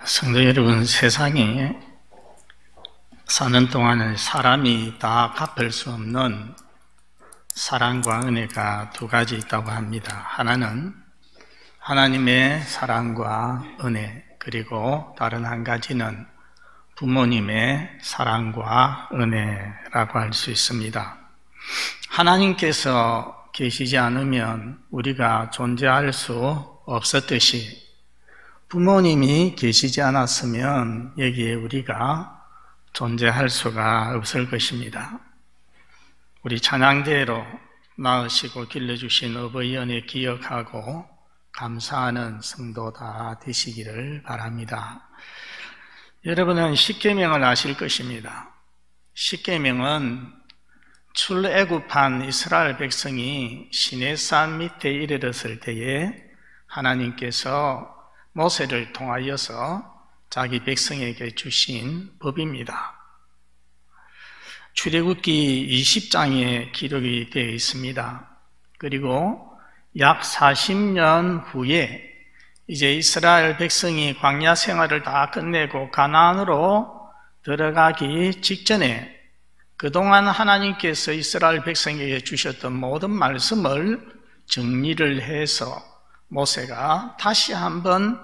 성도 여러분, 세상에 사는 동안은 사람이 다 갚을 수 없는 사랑과 은혜가 두 가지 있다고 합니다. 하나는 하나님의 사랑과 은혜, 그리고 다른 한 가지는 부모님의 사랑과 은혜라고 할 수 있습니다. 하나님께서 계시지 않으면 우리가 존재할 수 없었듯이 부모님이 계시지 않았으면 여기에 우리가 존재할 수가 없을 것입니다. 우리 찬양대로 낳으시고 길러주신 어버이 은혜 기억하고 감사하는 성도 다 되시기를 바랍니다. 여러분은 십계명을 아실 것입니다. 십계명은 출애굽한 이스라엘 백성이 시내산 밑에 이르렀을 때에 하나님께서 모세를 통하여서 자기 백성에게 주신 법입니다. 출애굽기 20장에 기록이 되어 있습니다. 그리고 약 40년 후에 이제 이스라엘 백성이 광야 생활을 다 끝내고 가나안으로 들어가기 직전에 그동안 하나님께서 이스라엘 백성에게 주셨던 모든 말씀을 정리를 해서 모세가 다시 한번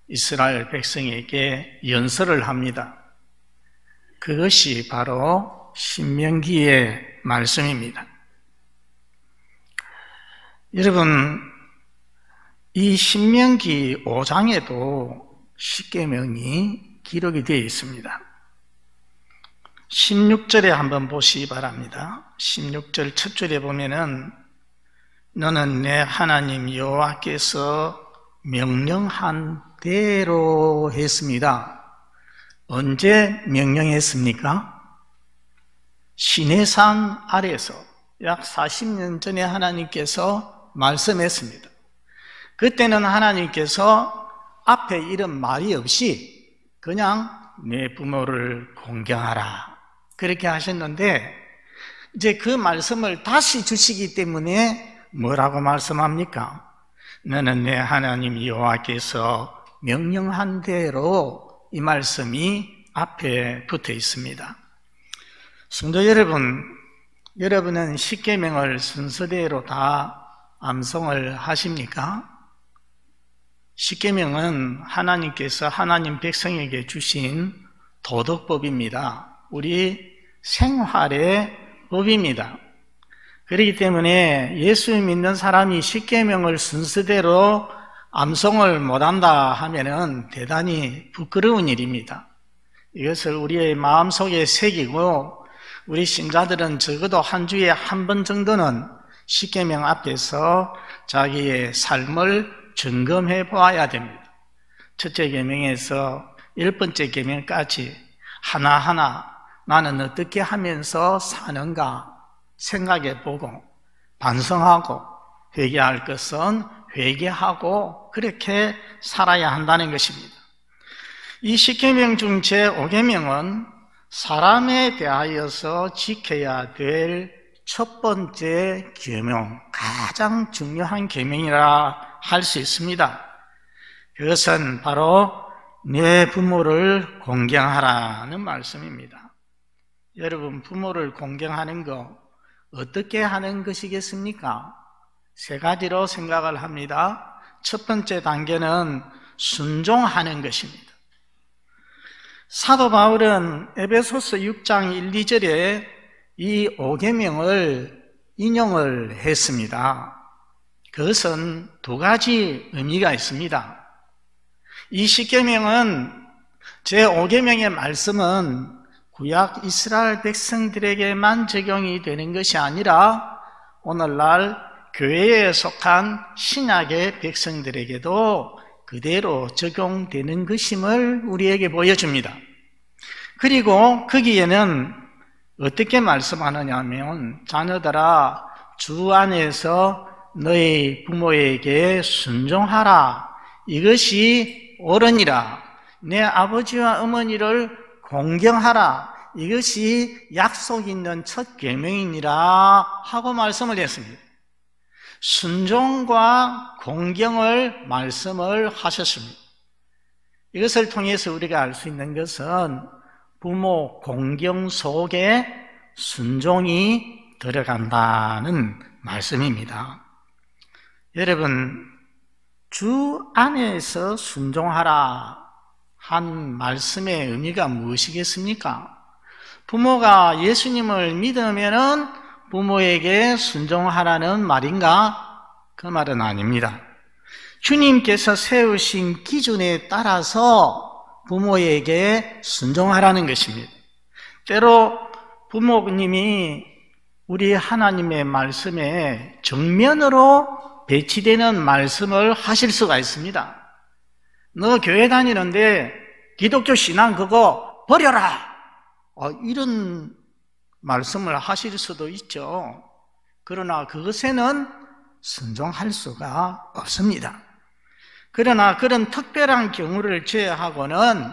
이스라엘 백성에게 연설을 합니다. 그것이 바로 신명기의 말씀입니다. 여러분, 이 신명기 5장에도 십계명이 기록이 되어 있습니다. 16절에 한번 보시기 바랍니다. 16절 첫 줄에 보면은 너는 내 하나님 여호와께서 명령한 대로 했습니다. 언제 명령했습니까? 시내산 아래에서 약 40년 전에 하나님께서 말씀했습니다. 그때는 하나님께서 앞에 이런 말이 없이 그냥 내 부모를 공경하라 그렇게 하셨는데, 이제 그 말씀을 다시 주시기 때문에 뭐라고 말씀합니까? 너는 내 하나님 여호와께서 명령한 대로, 이 말씀이 앞에 붙어 있습니다. 성도 여러분, 여러분은 십계명을 순서대로 다 암송을 하십니까? 십계명은 하나님께서 하나님 백성에게 주신 도덕법입니다. 우리 생활의 법입니다. 그렇기 때문에 예수 믿는 사람이 십계명을 순서대로 암송을 못한다 하면은 대단히 부끄러운 일입니다. 이것을 우리의 마음속에 새기고 우리 신자들은 적어도 한 주에 한 번 정도는 십계명 앞에서 자기의 삶을 점검해 보아야 됩니다. 첫째 계명에서 10번째 계명까지 하나하나 나는 어떻게 하면서 사는가 생각해 보고 반성하고 회개할 것은 회개하고 그렇게 살아야 한다는 것입니다. 이 십계명 중 제5계명은 사람에 대하여서 지켜야 될 첫 번째 계명, 가장 중요한 계명이라 할 수 있습니다. 그것은 바로 내 부모를 공경하라는 말씀입니다. 여러분, 부모를 공경하는 거 어떻게 하는 것이겠습니까? 세 가지로 생각을 합니다. 첫 번째 단계는 순종하는 것입니다. 사도 바울은 에베소서 6장 1, 2절에 이 5계명을 인용을 했습니다. 그것은 두 가지 의미가 있습니다. 이 십계명은 제5계명의 말씀은 구약 이스라엘 백성들에게만 적용이 되는 것이 아니라 오늘날 교회에 속한 신약의 백성들에게도 그대로 적용되는 것임을 우리에게 보여줍니다. 그리고 거기에는 어떻게 말씀하느냐 하면 자녀들아 주 안에서 너희 부모에게 순종하라, 이것이 옳으니라, 내 아버지와 어머니를 공경하라, 이것이 약속 있는 첫 계명이니라 하고 말씀을 했습니다. 순종과 공경을 말씀을 하셨습니다. 이것을 통해서 우리가 알 수 있는 것은 부모 공경 속에 순종이 들어간다는 말씀입니다. 여러분, 주 안에서 순종하라 한 말씀의 의미가 무엇이겠습니까? 부모가 예수님을 믿으면은 부모에게 순종하라는 말인가? 그 말은 아닙니다. 주님께서 세우신 기준에 따라서 부모에게 순종하라는 것입니다. 때로 부모님이 우리 하나님의 말씀에 정면으로 배치되는 말씀을 하실 수가 있습니다. 너 교회 다니는데 기독교 신앙 그거 버려라! 이런 말씀을 하실 수도 있죠. 그러나 그것에는 순종할 수가 없습니다. 그러나 그런 특별한 경우를 제외하고는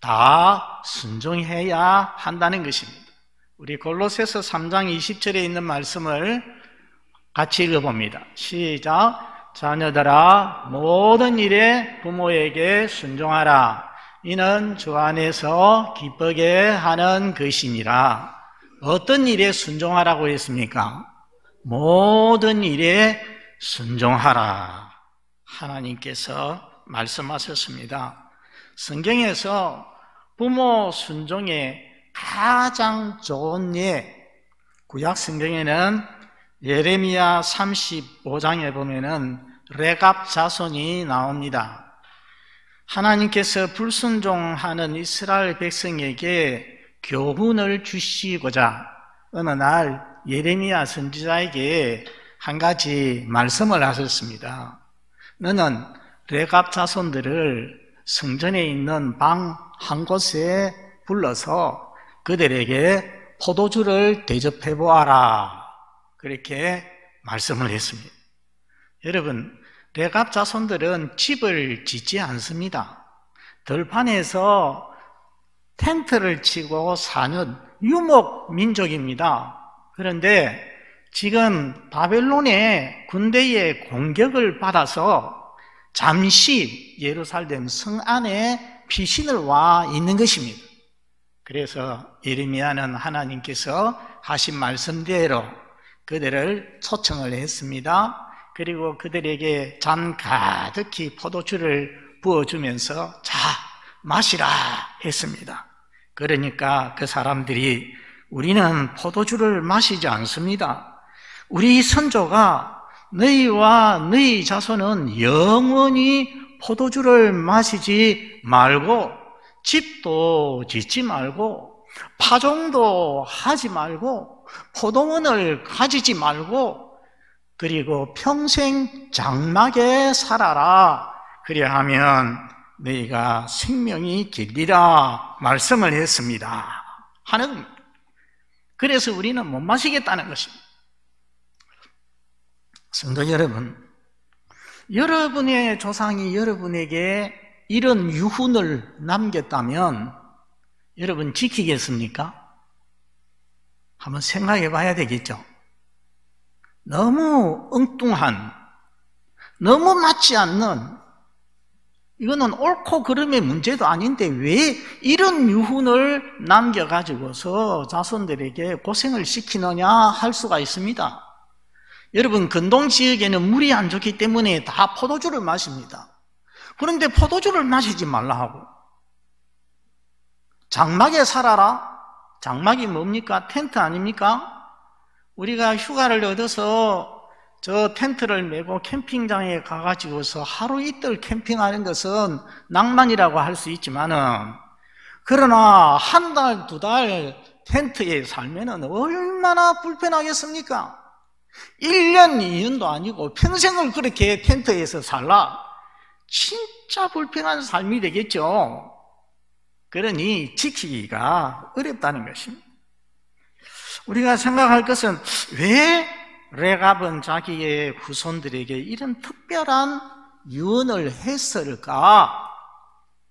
다 순종해야 한다는 것입니다. 우리 골로새서 3장 20절에 있는 말씀을 같이 읽어봅니다. 시작. 자녀들아 모든 일에 부모에게 순종하라. 이는 주 안에서 기쁘게 하는 것이니라. 어떤 일에 순종하라고 했습니까? 모든 일에 순종하라. 하나님께서 말씀하셨습니다. 성경에서 부모 순종의 가장 좋은 예, 구약 성경에는 예레미야 35장에 보면은 레갑 자손이 나옵니다. 하나님께서 불순종하는 이스라엘 백성에게 교훈을 주시고자 어느 날 예레미야 선지자에게 한 가지 말씀을 하셨습니다. 너는 레갑 자손들을 성전에 있는 방 한 곳에 불러서 그들에게 포도주를 대접해 보아라. 그렇게 말씀을 했습니다. 여러분, 레갑 자손들은 집을 짓지 않습니다. 들판에서 텐트를 치고 사는 유목 민족입니다. 그런데 지금 바벨론의 군대의 공격을 받아서 잠시 예루살렘 성 안에 피신을 와 있는 것입니다. 그래서 예레미야는 하나님께서 하신 말씀대로 그들을 초청을 했습니다. 그리고 그들에게 잔 가득히 포도주를 부어주면서 자, 마시라 했습니다. 그러니까 그 사람들이 우리는 포도주를 마시지 않습니다. 우리 선조가 너희와 너희 자손은 영원히 포도주를 마시지 말고 집도 짓지 말고 파종도 하지 말고 포도원을 가지지 말고 그리고 평생 장막에 살아라. 그리하면 너희가 생명이 길리라 말씀을 했습니다. 하는 그래서 우리는 못 마시겠다는 것입니다. 성도 여러분, 여러분의 조상이 여러분에게 이런 유훈을 남겼다면 여러분 지키겠습니까? 한번 생각해 봐야 되겠죠. 너무 엉뚱한, 너무 맞지 않는, 이거는 옳고 그름의 문제도 아닌데 왜 이런 유훈을 남겨가지고서 자손들에게 고생을 시키느냐 할 수가 있습니다. 여러분, 근동 지역에는 물이 안 좋기 때문에 다 포도주를 마십니다. 그런데 포도주를 마시지 말라 하고 장막에 살아라? 장막이 뭡니까? 텐트 아닙니까? 우리가 휴가를 얻어서 저 텐트를 메고 캠핑장에 가가지고서 하루 이틀 캠핑하는 것은 낭만이라고 할 수 있지만은 그러나 한 달, 두 달 텐트에 살면은 얼마나 불편하겠습니까? 1년, 2년도 아니고 평생을 그렇게 텐트에서 살라? 진짜 불편한 삶이 되겠죠. 그러니 지키기가 어렵다는 것입니다. 우리가 생각할 것은 왜 레갑은 자기의 후손들에게 이런 특별한 유언을 했을까?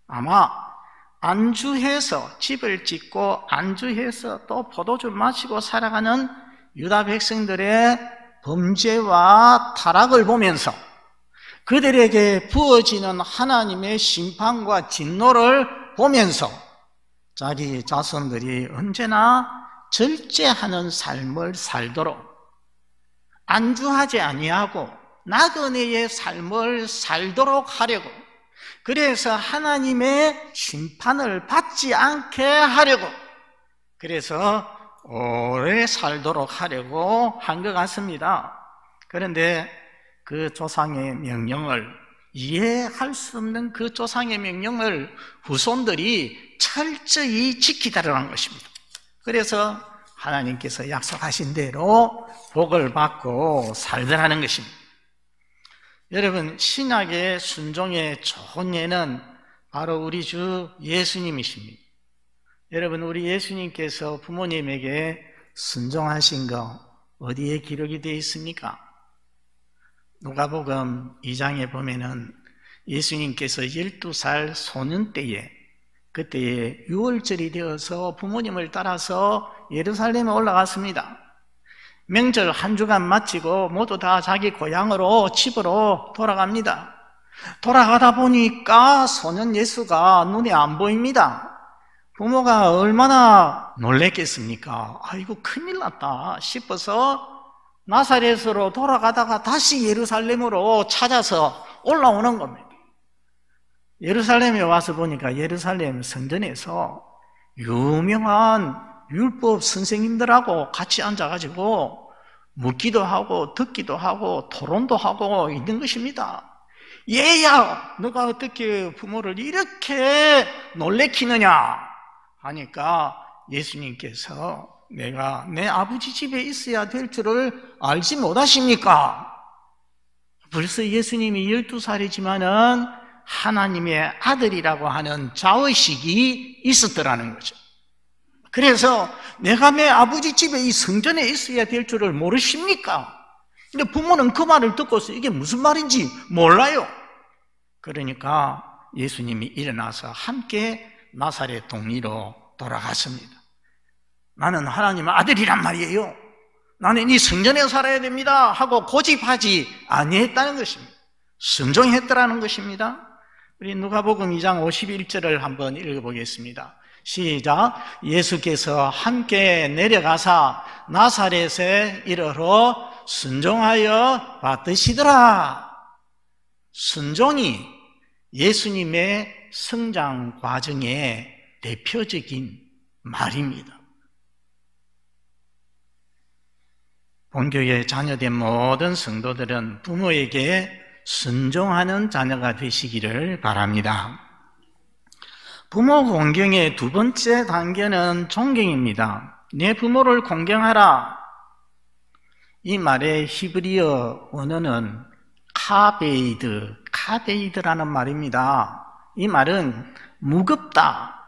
아마 안주해서 집을 짓고 안주해서 또 포도주 마시고 살아가는 유다 백성들의 범죄와 타락을 보면서 그들에게 부어지는 하나님의 심판과 진노를 보면서 자기 자손들이 언제나 절제하는 삶을 살도록, 안주하지 아니하고 나그네의 삶을 살도록 하려고, 그래서 하나님의 심판을 받지 않게 하려고, 그래서 오래 살도록 하려고 한 것 같습니다. 그런데 그 조상의 명령을, 이해할 수 없는 그 조상의 명령을 후손들이 철저히 지키다라는 것입니다. 그래서 하나님께서 약속하신 대로 복을 받고 살더라는 것입니다. 여러분, 신약의 순종의 좋은 예는 바로 우리 주 예수님이십니다. 여러분, 우리 예수님께서 부모님에게 순종하신 거 어디에 기록이 되어 있습니까? 누가복음 2장에 보면은 예수님께서 12살 소년 때에, 그때에 유월절이 되어서 부모님을 따라서 예루살렘에 올라갔습니다. 명절 한 주간 마치고 모두 다 자기 고향으로, 집으로 돌아갑니다. 돌아가다 보니까 소년 예수가 눈에 안 보입니다. 부모가 얼마나 놀랬겠습니까? 아이고, 큰일 났다 싶어서 나사렛으로 돌아가다가 다시 예루살렘으로 찾아서 올라오는 겁니다. 예루살렘에 와서 보니까 예루살렘 성전에서 유명한 율법 선생님들하고 같이 앉아가지고 묻기도 하고 듣기도 하고 토론도 하고 있는 것입니다. 얘야, 너가 어떻게 부모를 이렇게 놀래키느냐 하니까 예수님께서 내가 내 아버지 집에 있어야 될 줄을 알지 못하십니까? 벌써 예수님이 12살이지만은 하나님의 아들이라고 하는 자의식이 있었더라는 거죠. 그래서 내가 내 아버지 집에 이 성전에 있어야 될 줄을 모르십니까? 근데 부모는 그 말을 듣고서 이게 무슨 말인지 몰라요. 그러니까 예수님이 일어나서 함께 나사렛 동리로 돌아갔습니다. 나는 하나님의 아들이란 말이에요. 나는 이 성전에 살아야 됩니다 하고 고집하지 아니했다는 것입니다. 순종했더라는 것입니다. 우리 누가복음 2장 51절을 한번 읽어보겠습니다. 시작. 예수께서 함께 내려가사 나사렛에 이르러 순종하여 받으시더라. 순종이 예수님의 성장 과정의 대표적인 말입니다. 본교의 자녀된 모든 성도들은 부모에게 순종하는 자녀가 되시기를 바랍니다. 부모 공경의 두 번째 단계는 존경입니다. 내 부모를 공경하라. 이 말의 히브리어 원어는 카베이드라는 말입니다. 이 말은 무겁다,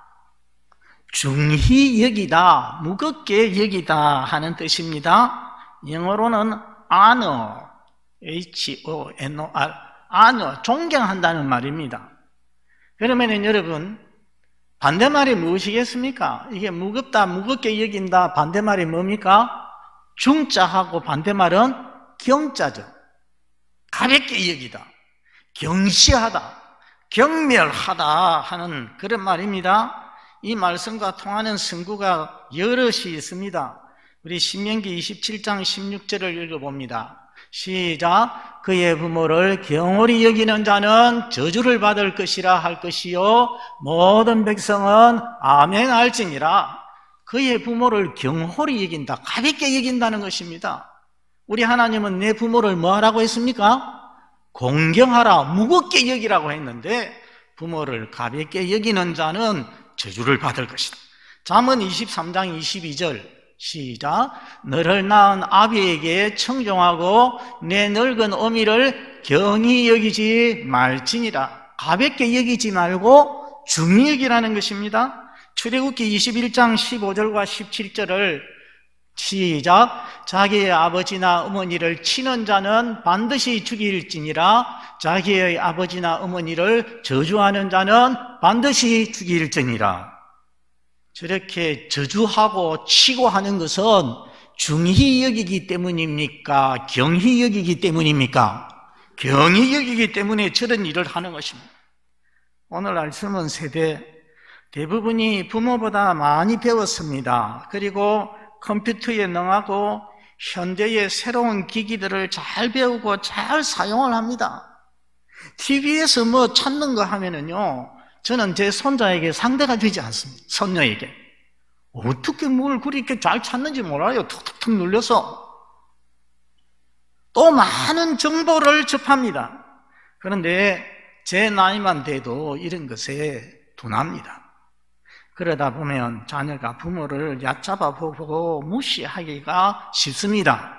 중히 여기다, 무겁게 여기다 하는 뜻입니다. 영어로는 honor, H-O-N-O-R, honor, 존경한다는 말입니다. 그러면 여러분, 반대말이 무엇이겠습니까? 이게 무겁다, 무겁게 여긴다, 반대말이 뭡니까? 중자하고 반대말은 경자죠. 가볍게 여기다, 경시하다, 경멸하다 하는 그런 말입니다. 이 말씀과 통하는 성구가 여럿이 있습니다. 우리 신명기 27장 16절을 읽어봅니다. 시작. 그의 부모를 경홀히 여기는 자는 저주를 받을 것이라 할 것이요 모든 백성은 아멘 할지니라. 그의 부모를 경홀히 여긴다, 가볍게 여긴다는 것입니다. 우리 하나님은 내 부모를 뭐 하라고 했습니까? 공경하라, 무겁게 여기라고 했는데 부모를 가볍게 여기는 자는 저주를 받을 것이다. 잠언 23장 22절 시작. 너를 낳은 아비에게 청종하고 내 늙은 어미를 경히 여기지 말지니라. 가볍게 여기지 말고 중히 여기라는 것입니다. 출애굽기 21장 15절과 17절을 시작. 자기의 아버지나 어머니를 치는 자는 반드시 죽일지니라. 자기의 아버지나 어머니를 저주하는 자는 반드시 죽일지니라. 저렇게 저주하고 치고 하는 것은 중히 여기기 때문입니까? 경히 여기기 때문입니까? 경히 여기기 때문에 저런 일을 하는 것입니다. 오늘날 젊은 세대 대부분이 부모보다 많이 배웠습니다. 그리고 컴퓨터에 능하고 현대의 새로운 기기들을 잘 배우고 잘 사용을 합니다. TV에서 뭐 찾는 거 하면은요, 저는 제 손자에게 상대가 되지 않습니다. 손녀에게. 어떻게 뭘 그렇게 잘 찾는지 몰라요. 툭툭툭 눌려서. 또 많은 정보를 접합니다. 그런데 제 나이만 돼도 이런 것에 둔합니다. 그러다 보면 자녀가 부모를 얕잡아 보고 무시하기가 쉽습니다.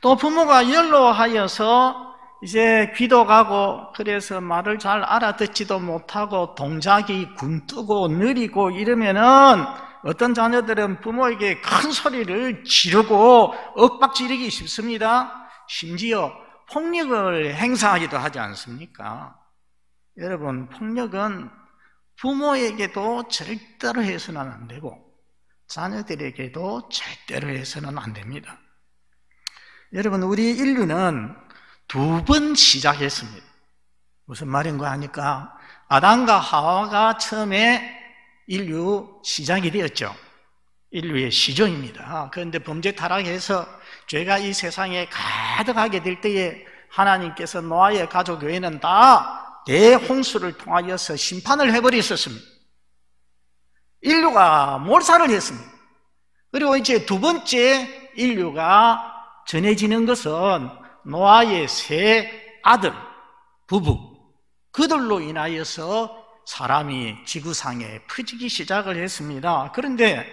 또 부모가 연로하여서 이제 귀도 가고 그래서 말을 잘 알아듣지도 못하고 동작이 굼뜨고 느리고 이러면은 어떤 자녀들은 부모에게 큰 소리를 지르고 윽박지르기 쉽습니다. 심지어 폭력을 행사하기도 하지 않습니까? 여러분, 폭력은 부모에게도 절대로 해서는 안 되고 자녀들에게도 절대로 해서는 안 됩니다. 여러분, 우리 인류는 2번 시작했습니다. 무슨 말인가 하니까 아담과 하와가 처음에 인류 시작이 되었죠. 인류의 시조입니다. 그런데 범죄 타락해서 죄가 이 세상에 가득하게 될 때에 하나님께서 노아의 가족 외에는 다 대홍수를 통하여서 심판을 해버렸었습니다. 인류가 몰살을 했습니다. 그리고 이제 2번째 인류가 전해지는 것은 노아의 3 아들, 부부, 그들로 인하여서 사람이 지구상에 퍼지기 시작을 했습니다. 그런데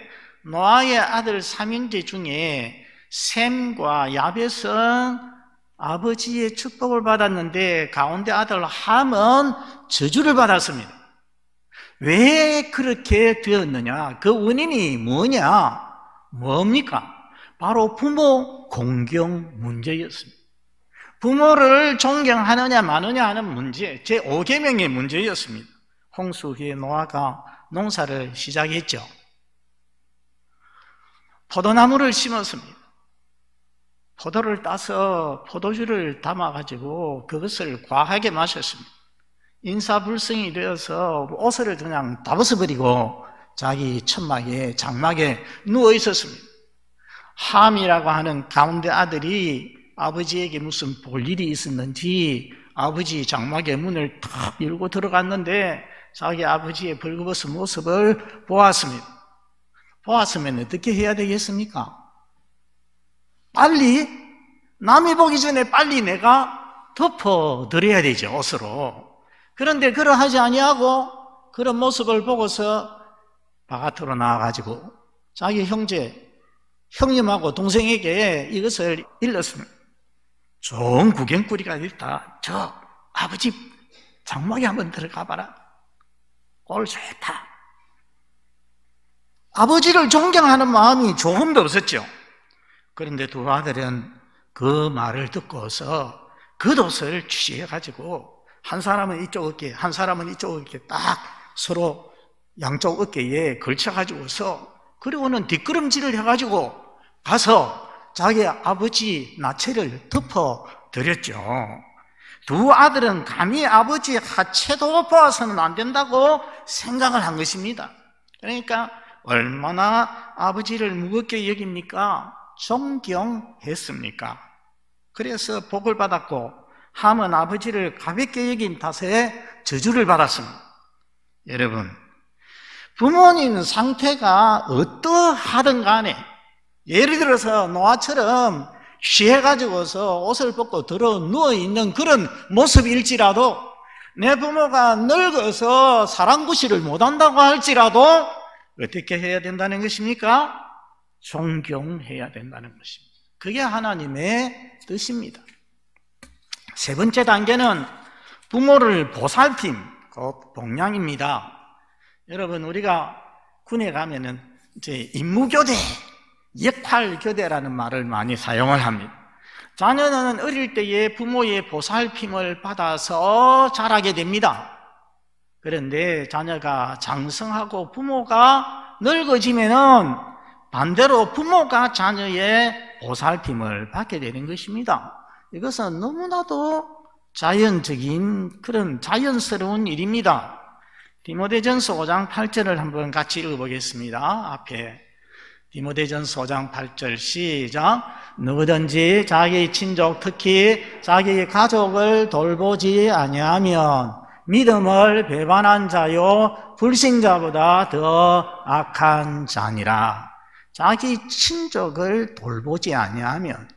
노아의 아들 3형제 중에 셈과 야벳은 아버지의 축복을 받았는데 가운데 아들 함은 저주를 받았습니다. 왜 그렇게 되었느냐? 그 원인이 뭐냐? 뭡니까? 바로 부모 공경 문제였습니다. 부모를 존경하느냐 마느냐 하는 문제, 제5계명의 문제였습니다. 홍수 후에 노아가 농사를 시작했죠. 포도나무를 심었습니다. 포도를 따서 포도주를 담아가지고 그것을 과하게 마셨습니다. 인사불성이 되어서 옷을 그냥 다 벗어버리고 자기 천막에 장막에 누워 있었습니다. 함이라고 하는 가운데 아들이 아버지에게 무슨 볼 일이 있었는지 아버지 장막의 문을 탁 열고 들어갔는데 자기 아버지의 벌거벗은 모습을 보았습니다. 보았으면 어떻게 해야 되겠습니까? 빨리, 남이 보기 전에 빨리 내가 덮어드려야 되죠, 옷으로. 그런데 그러하지 아니하고 그런 모습을 보고서 바깥으로 나와가지고 자기 형님하고 동생에게 이것을 일렀습니다. 좋은 구경거리가 있다. 저 아버지 장막에 한번 들어가 봐라. 꼴 좋다. 아버지를 존경하는 마음이 조금도 없었죠. 그런데 2 아들은 그 말을 듣고서 겉옷을 취해가지고 한 사람은 이쪽 어깨, 한 사람은 이쪽 어깨 딱 서로 양쪽 어깨에 걸쳐가지고서 그리고는 뒷걸음질을 해가지고 가서 자기 아버지 나체를 덮어드렸죠. 2 아들은 감히 아버지 하체도 보아서는 안 된다고 생각을 한 것입니다. 그러니까 얼마나 아버지를 무겁게 여깁니까? 존경했습니까? 그래서 복을 받았고 함은 아버지를 가볍게 여긴 탓에 저주를 받았습니다. 여러분, 부모님 상태가 어떠하든 간에 예를 들어서 노아처럼 취해가지고서 옷을 벗고 들어 누워있는 그런 모습일지라도 내 부모가 늙어서 사랑구실을 못한다고 할지라도 어떻게 해야 된다는 것입니까? 존경해야 된다는 것입니다. 그게 하나님의 뜻입니다. 3번째 단계는 부모를 보살핌, 곧 복양입니다. 여러분, 우리가 군에 가면은 이제 임무교대, 역할교대라는 말을 많이 사용을 합니다. 자녀는 어릴 때에 부모의 보살핌을 받아서 자라게 됩니다. 그런데 자녀가 장성하고 부모가 늙어지면은 반대로 부모가 자녀의 보살핌을 받게 되는 것입니다. 이것은 너무나도 자연적인 그런 자연스러운 일입니다. 디모데전서 5장 8절을 한번 같이 읽어보겠습니다. 앞에 디모데전서 5장 8절 시작. 누구든지 자기 친족 특히 자기 가족을 돌보지 아니하면 믿음을 배반한 자요 불신자보다 더 악한 자니라. 자기 친족을 돌보지 아니하면,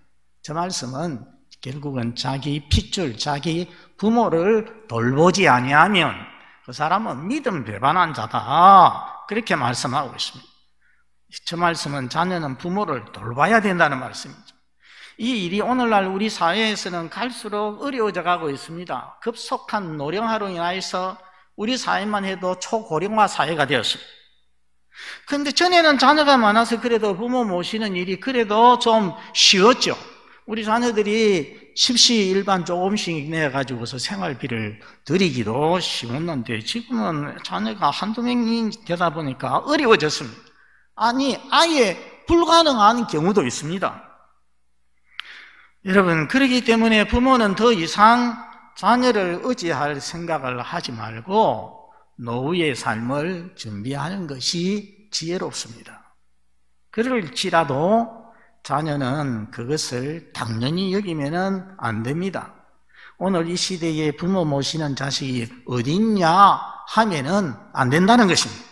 저 말씀은 결국은 자기 핏줄, 자기 부모를 돌보지 아니하면 그 사람은 믿음 배반한 자다, 그렇게 말씀하고 있습니다. 저 말씀은 자녀는 부모를 돌봐야 된다는 말씀이죠. 이 일이 오늘날 우리 사회에서는 갈수록 어려워져 가고 있습니다. 급속한 노령화로 인해서 우리 사회만 해도 초고령화 사회가 되었습니다. 그런데 전에는 자녀가 많아서 그래도 부모 모시는 일이 그래도 좀 쉬웠죠. 우리 자녀들이 십시일반 조금씩 내가지고서 생활비를 드리기도 쉬웠는데 지금은 자녀가 한두 명이 되다 보니까 어려워졌습니다. 아니, 아예 불가능한 경우도 있습니다. 여러분, 그렇기 때문에 부모는 더 이상 자녀를 의지할 생각을 하지 말고 노후의 삶을 준비하는 것이 지혜롭습니다. 그럴지라도 자녀는 그것을 당연히 여기면 안 됩니다. 오늘 이 시대에 부모 모시는 자식이 어딨냐 하면은 안 된다는 것입니다.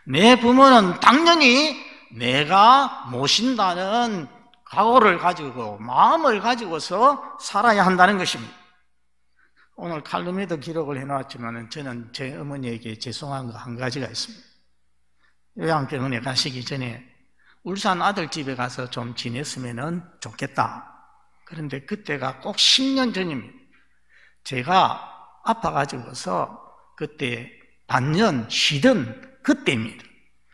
내 부모는 당연히 내가 모신다는 각오를 가지고 마음을 가지고서 살아야 한다는 것입니다. 오늘 칼럼에도 기록을 해놨지만 저는 제 어머니에게 죄송한 거 한 가지가 있습니다. 요양병원에 가시기 전에 울산 아들집에 가서 좀 지냈으면 좋겠다. 그런데 그때가 꼭 10년 전입니다. 제가 아파가지고서 그때 반년 쉬던 그때입니다.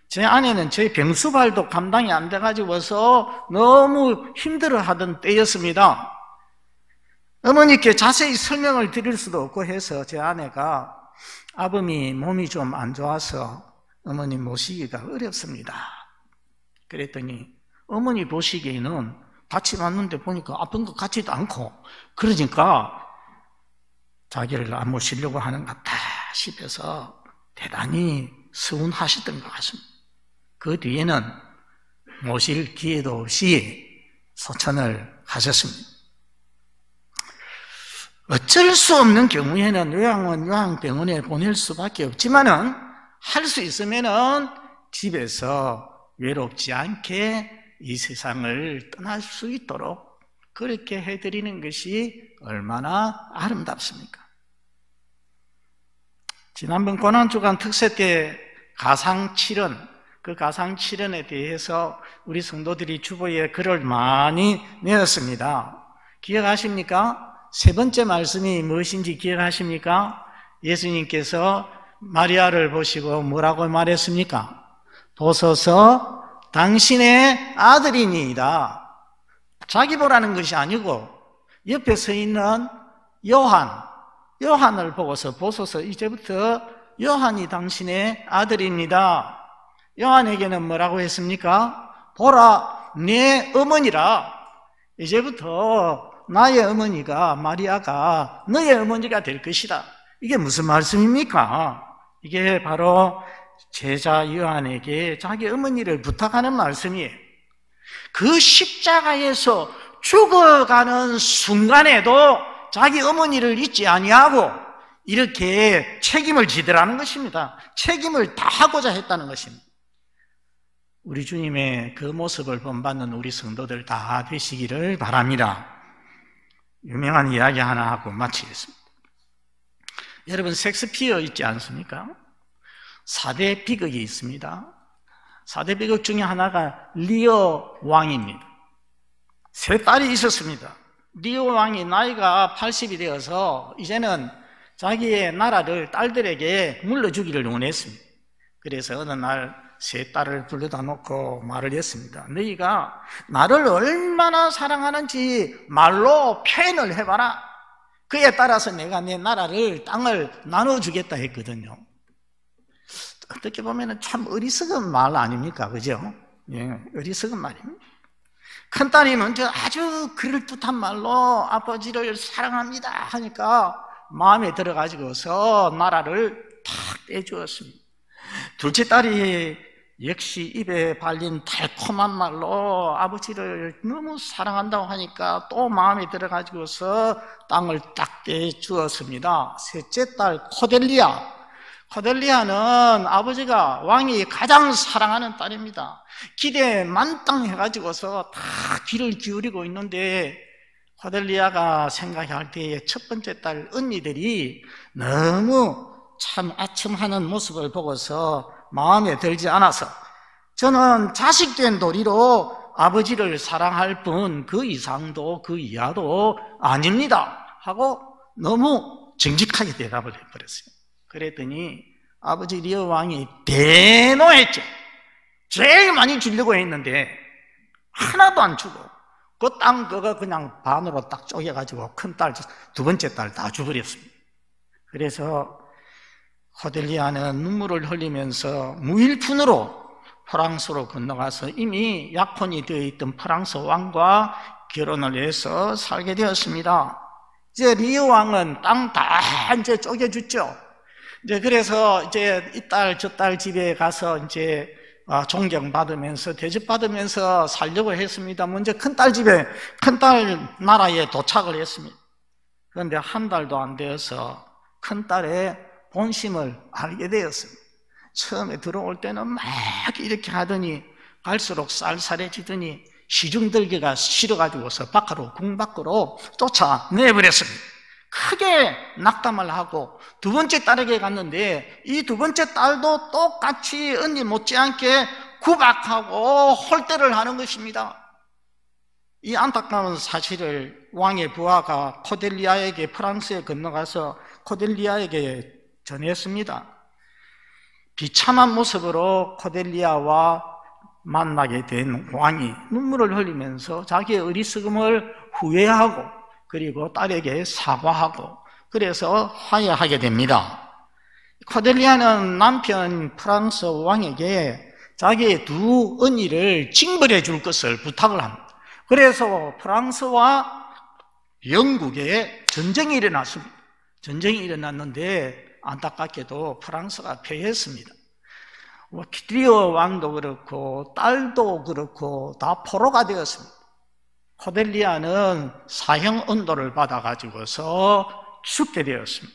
제 아내는 제 병수발도 감당이 안 돼가지고서 너무 힘들어하던 때였습니다. 어머니께 자세히 설명을 드릴 수도 없고 해서 제 아내가 아범이 몸이 좀 안 좋아서 어머니 모시기가 어렵습니다. 그랬더니 어머니 보시기에는 다치봤는데 보니까 아픈 것 같지도 않고, 그러니까 자기를 안 모시려고 하는 것 같다 싶어서 대단히 서운하셨던 것 같습니다. 그 뒤에는 모실 기회도 없이 소천을 하셨습니다. 어쩔 수 없는 경우에는 요양원, 요양병원에 보낼 수밖에 없지만은 할 수 있으면은 집에서 외롭지 않게 이 세상을 떠날 수 있도록 그렇게 해드리는 것이 얼마나 아름답습니까? 지난번 고난주간 특세 때 가상칠언, 그 가상칠언에 대해서 우리 성도들이 주보에 글을 많이 내었습니다. 기억하십니까? 세 번째 말씀이 무엇인지 기억하십니까? 예수님께서 마리아를 보시고 뭐라고 말했습니까? 보소서 당신의 아들이니이다. 자기 보라는 것이 아니고 옆에 서 있는 요한을 보고서 보소서 이제부터 요한이 당신의 아들입니다. 요한에게는 뭐라고 했습니까? 보라 내 어머니라. 이제부터 나의 어머니가 마리아가 너의 어머니가 될 것이다. 이게 무슨 말씀입니까? 이게 바로 제자 요한에게 자기 어머니를 부탁하는 말씀이에요. 그 십자가에서 죽어가는 순간에도 자기 어머니를 잊지 아니하고 이렇게 책임을 지더라는 것입니다. 책임을 다하고자 했다는 것입니다. 우리 주님의 그 모습을 본받는 우리 성도들 다 되시기를 바랍니다. 유명한 이야기 하나 하고 마치겠습니다. 여러분, 셰익스피어 있지 않습니까? 4대 비극이 있습니다. 4대 비극 중에 하나가 리어 왕입니다. 세 딸이 있었습니다. 리어 왕이 나이가 80이 되어서 이제는 자기의 나라를 딸들에게 물려주기를 원했습니다. 그래서 어느 날 세 딸을 불러다 놓고 말을 했습니다. 너희가 나를 얼마나 사랑하는지 말로 표현을 해봐라. 그에 따라서 내가 내 나라를, 땅을 나눠주겠다 했거든요. 어떻게 보면 참 어리석은 말 아닙니까? 그죠? 예, 어리석은 말입니다. 큰딸이 먼저 아주 그럴듯한 말로 아버지를 사랑합니다 하니까 마음에 들어가지고서 나라를 탁 떼주었습니다. 둘째 딸이 역시 입에 발린 달콤한 말로 아버지를 너무 사랑한다고 하니까 또 마음에 들어가지고서 땅을 딱 떼주었습니다. 셋째 딸 코델리아는 아버지가 왕이 가장 사랑하는 딸입니다. 기대에 만땅해가지고서 다 귀를 기울이고 있는데 코델리아가 생각할 때에 첫 번째 딸 언니들이 너무 참 아첨하는 모습을 보고서 마음에 들지 않아서 저는 자식된 도리로 아버지를 사랑할 뿐 그 이상도 그 이하도 아닙니다 하고 너무 정직하게 대답을 해버렸어요. 그랬더니 아버지 리어 왕이 대노했죠. 제일 많이 주려고 했는데 하나도 안 주고 그 땅 그거 그냥 반으로 딱 쪼개가지고 큰딸, 두 번째 딸 다 줘버렸습니다. 그래서 코델리아는 눈물을 흘리면서 무일푼으로 프랑스로 건너가서 이미 약혼이 되어 있던 프랑스 왕과 결혼을 해서 살게 되었습니다. 이제 리어 왕은 땅 다 이제 쪼개줬죠. 이제 그래서 이제 이 딸, 저 딸 집에 가서 이제 존경받으면서 대접받으면서 살려고 했습니다. 먼저 큰딸 집에, 큰딸 나라에 도착을 했습니다. 그런데 한 달도 안 되어서 큰딸의 본심을 알게 되었습니다. 처음에 들어올 때는 막 이렇게 하더니 갈수록 쌀쌀해지더니 시중들기가 싫어가지고서 궁 밖으로 쫓아내버렸습니다. 크게 낙담을 하고 두 번째 딸에게 갔는데 이 두 번째 딸도 똑같이 언니 못지않게 구박하고 홀대를 하는 것입니다. 이 안타까운 사실을 왕의 부하가 코델리아에게 프랑스에 건너가서 코델리아에게 전했습니다. 비참한 모습으로 코델리아와 만나게 된 왕이 눈물을 흘리면서 자기의 어리석음을 후회하고 그리고 딸에게 사과하고 그래서 화해하게 됩니다. 코델리아는 남편 프랑스 왕에게 자기의 두 언니를 징벌해 줄 것을 부탁을 합니다. 그래서 프랑스와 영국에 전쟁이 일어났습니다. 전쟁이 일어났는데 안타깝게도 프랑스가 패했습니다. 리어 왕도 그렇고 딸도 그렇고 다 포로가 되었습니다. 코델리아는 사형 언도를 받아가지고서 죽게 되었습니다.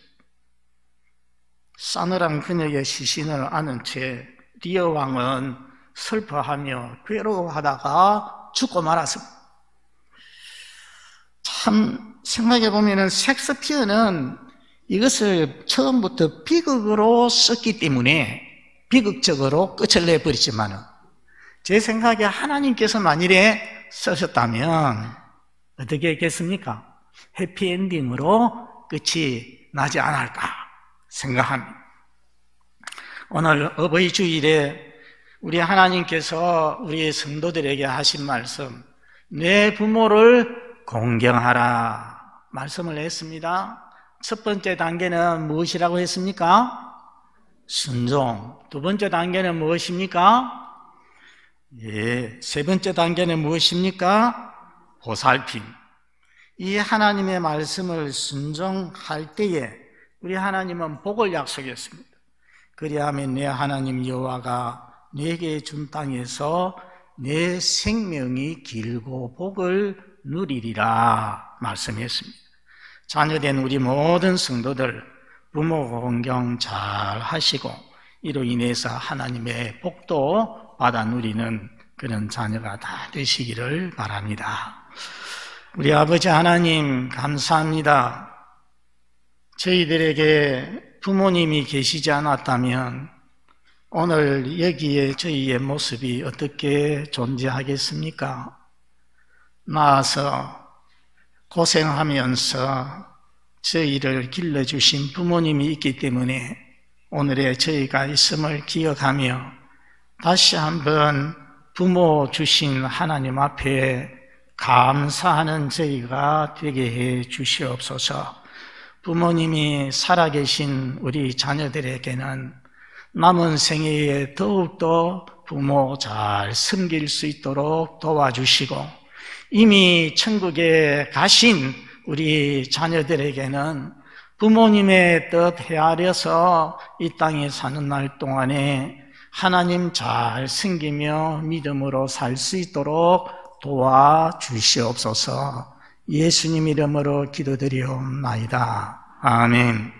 싸늘한 그녀의 시신을 안은 채 리어 왕은 슬퍼하며 괴로워하다가 죽고 말았습니다. 참 생각해 보면은 셰익스피어는 이것을 처음부터 비극으로 썼기 때문에 비극적으로 끝을 내버리지만은 제 생각에 하나님께서 만일에 쓰셨다면 어떻게 했겠습니까? 해피엔딩으로 끝이 나지 않을까 생각합니다. 오늘 어버이 주일에 우리 하나님께서 우리 성도들에게 하신 말씀, 내 부모를 공경하라 말씀을 했습니다. 첫 번째 단계는 무엇이라고 했습니까? 순종. 두 번째 단계는 무엇입니까? 세 번째 단계는 무엇입니까? 보살핌. 이 하나님의 말씀을 순종할 때에 우리 하나님은 복을 약속했습니다. 그리하면 내 하나님 여호와가 내게 준 땅에서 내 생명이 길고 복을 누리리라 말씀했습니다. 자녀된 우리 모든 성도들 부모 공경 잘 하시고 이로 인해서 하나님의 복도 받아 누리는 그런 자녀가 다 되시기를 바랍니다. 우리 아버지 하나님 감사합니다. 저희들에게 부모님이 계시지 않았다면 오늘 여기에 저희의 모습이 어떻게 존재하겠습니까? 나아서 고생하면서 저희를 길러주신 부모님이 있기 때문에 오늘의 저희가 있음을 기억하며 다시 한번 부모 주신 하나님 앞에 감사하는 저희가 되게 해 주시옵소서. 부모님이 살아계신 우리 자녀들에게는 남은 생애에 더욱더 부모 잘 섬길 수 있도록 도와주시고 이미 천국에 가신 우리 자녀들에게는 부모님의 뜻 헤아려서 이 땅에 사는 날 동안에 하나님 잘 섬기며 믿음으로 살 수 있도록 도와주시옵소서. 예수님 이름으로 기도드리옵나이다. 아멘.